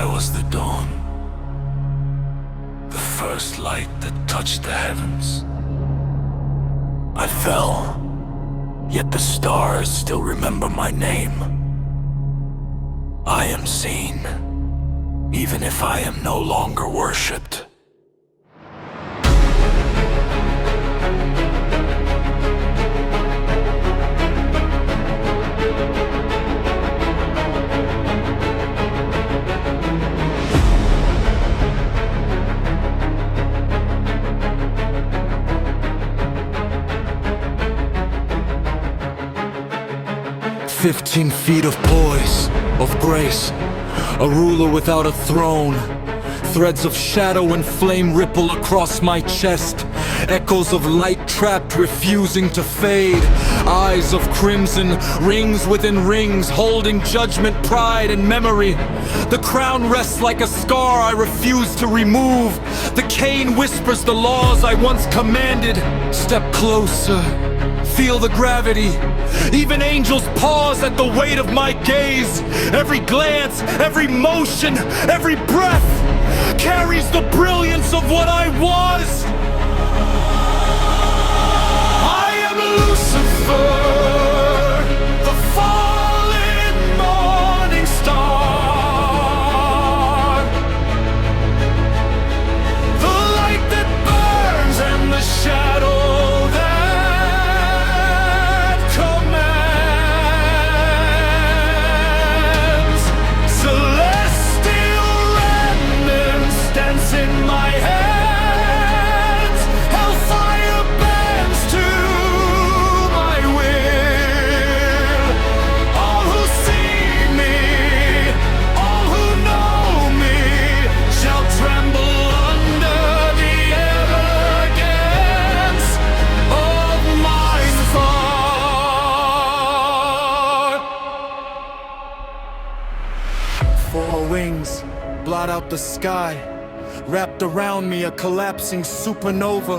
was the dawn, the first light that touched the heavens. I fell, yet the stars still remember my name. I am seen, even if I am no longer worshipped. "15 feet of poise, of grace, a ruler without a throne. Threads of shadow and flame ripple across my chest. Echoes of light trapped, refusing to fade. Eyes of crimson, rings within rings, holding judgment, pride, and memory. The crown rests like a scar I refuse to remove. The cane whispers the laws I once commanded. Step closer. Feel the gravity. Even angels pause at the weight of my gaze. Every glance, every motion, every breath carries the brilliance of what I was. I am Lucifer, the fallen morning star. The light that burns and the shadow blot out the sky. Wrapped around me a collapsing supernova.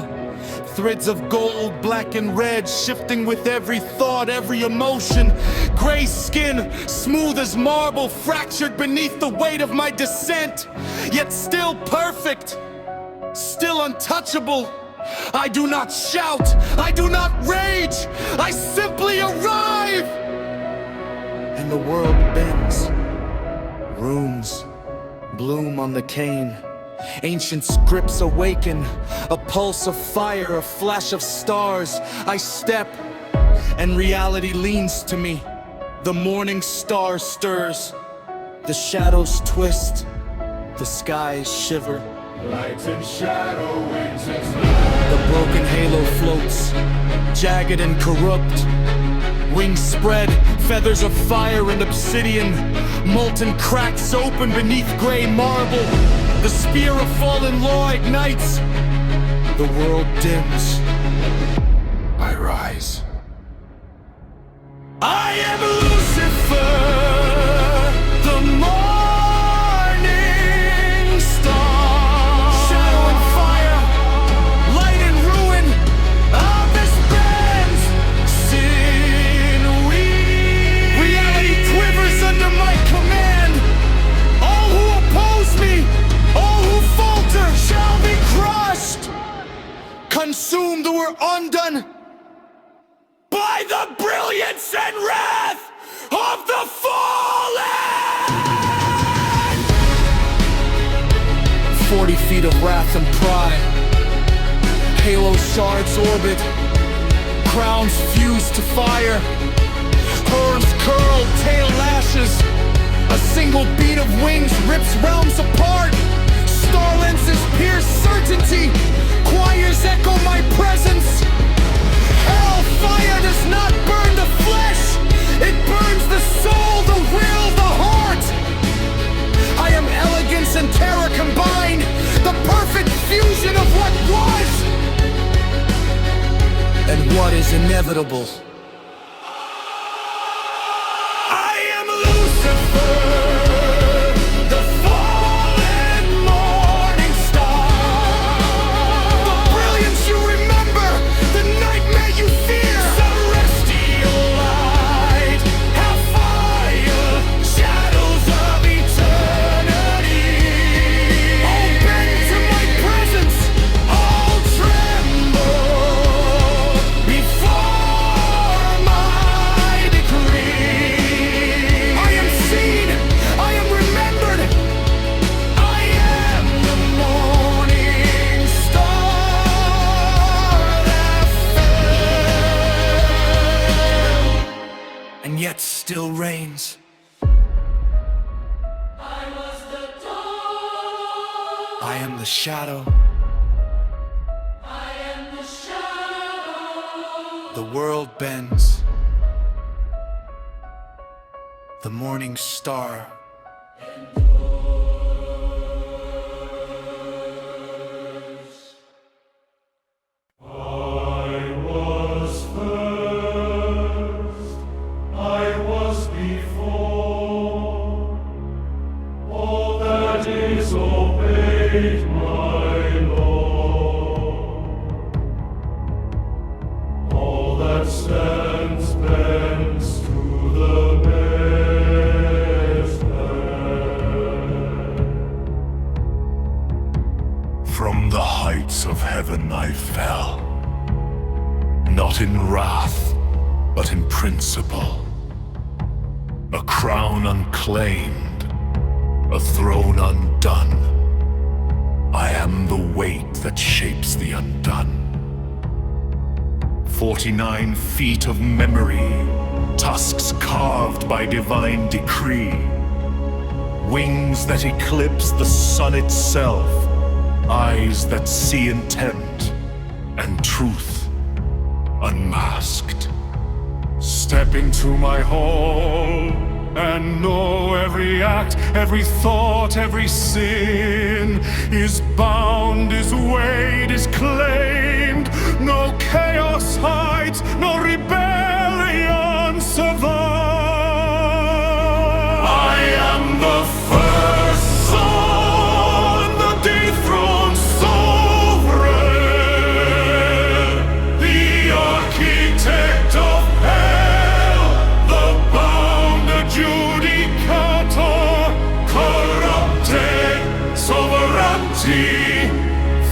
Threads of gold, black and red, shifting with every thought, every emotion. Gray skin, smooth as marble, fractured beneath the weight of my descent. Yet still perfect, still untouchable. I do not shout, I do not rage, I simply arrive. And the world bends. Runes bloom on the cane. Ancient scripts awaken. A pulse of fire, a flash of stars. I step, and reality leans to me. The morning star stirs. The shadows twist. The skies shiver. Light and shadow, wings and snow. The broken halo floats, jagged and corrupt. Wings spread, feathers of fire and obsidian. Molten cracks open beneath gray marble. The spear of fallen law ignites. The world dims. I rise. I am Lucifer, the morning star. Shadow and fire, light and ruin. Abyss bends, sin weaves. Reality quivers under my command. All who oppose me, all who falter, shall be crushed, consumed or undone by the brilliance and wrath of the fallen! 40 feet of wrath and pride. Halo shards orbit. Crowns fuse to fire. Horns curl, tail lashes. A single beat of wings rips realms apart. Star lenses pierce certainty. Choirs echo my presence. Hellfire does not burn the flesh. It burns the soul, the will, the heart. I am elegance and terror combined. The perfect fusion of what was and what is inevitable. I am Lucifer, the fallen morning star. The brilliance you remember, the nightmare you fear. Celestial light, hellfire, shadows of eternity. yet still reigns. I was the dawn. I am the shadow. I am the shadow. The world bends. The morning star. Disobeyed my law. All that stands bends to the best hand. From the heights of heaven I fell, not in wrath, but in principle. A crown unclaimed, a throne undone. I am the weight that shapes the undone. 49 feet of memory, tusks carved by divine decree. Wings that eclipse the sun itself, eyes that see intent and truth unmasked. Step into my hall and know every act, every thought, every sin is bound, is weighed, is claimed. No chaos hides, no rebellion survives. I am the first son, the dethroned sovereign, the architect of hell, the bound adjudicator, corrupted sovereignty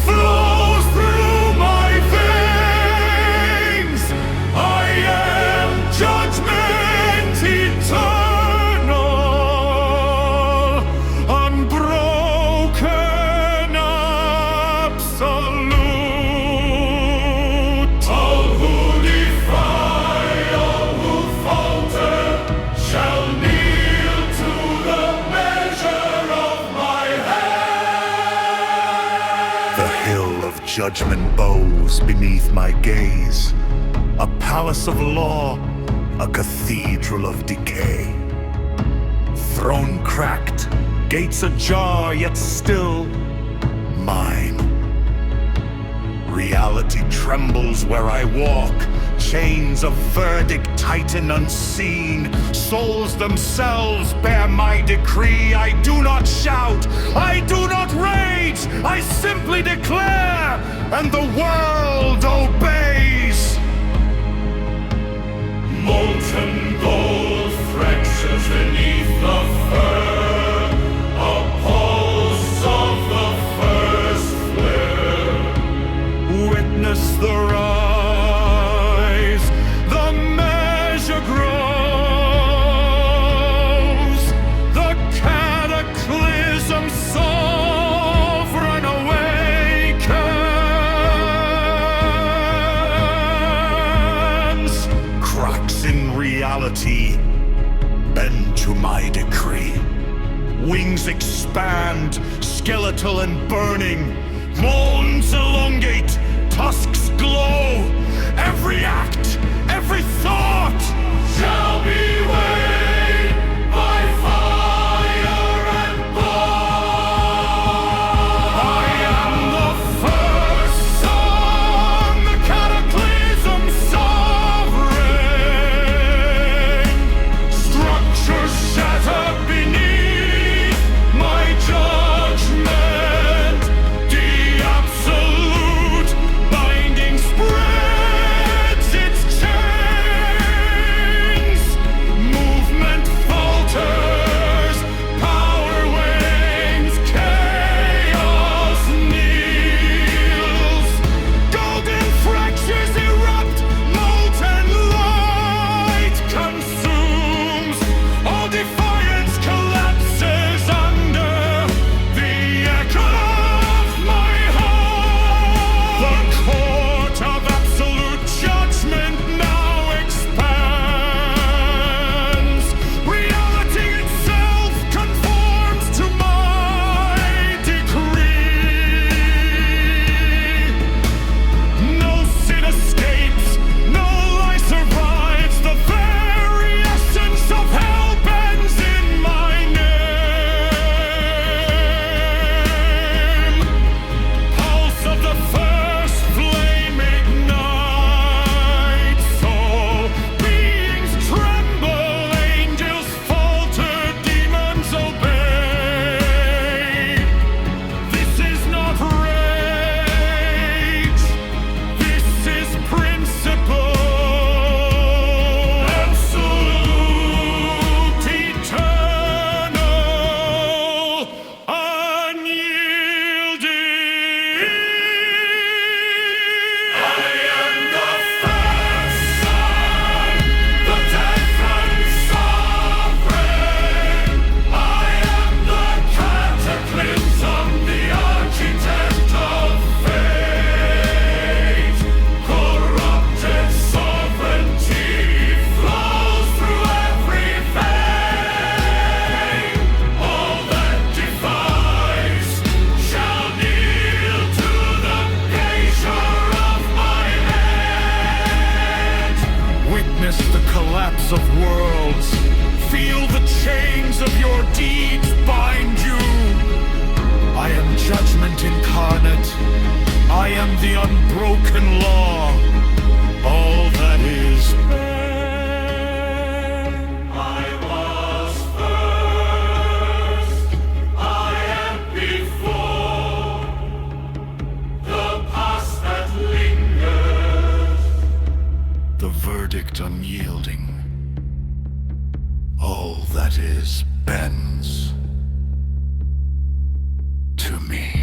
flows through my veins. I am judgment eternal, unbroken, absolute. All who defy, all who falter, shall kneel to the measure of my hand. The hill of judgment bows beneath my gaze, a palace of law, a cathedral of decay. Throne cracked, gates ajar, yet still mine. Reality trembles where I walk, chains of verdict tighten unseen. Souls themselves bear my decree. I do not shout, I do not rage, I simply declare, and the world obeys. Molten gold flexes beneath the fur, a pulse of the first flare. Witness the rise, the measure grows, the cataclysm sovereign awakens. Cracks in reality bend to my decree. Wings expand, skeletal and burning. Moans elongate, tusks glow. Every act, every thought Shall be weighed by fire and blood. I am the first son, the cataclysm sovereign. Structures shatter beneath my judgment. The absolute binding spreads its chains. deeds bind you. I am judgment incarnate. I am the unbroken law. All that is fair. I was first, I am before, the past that lingers, The verdict unyielding. All that is bends to me.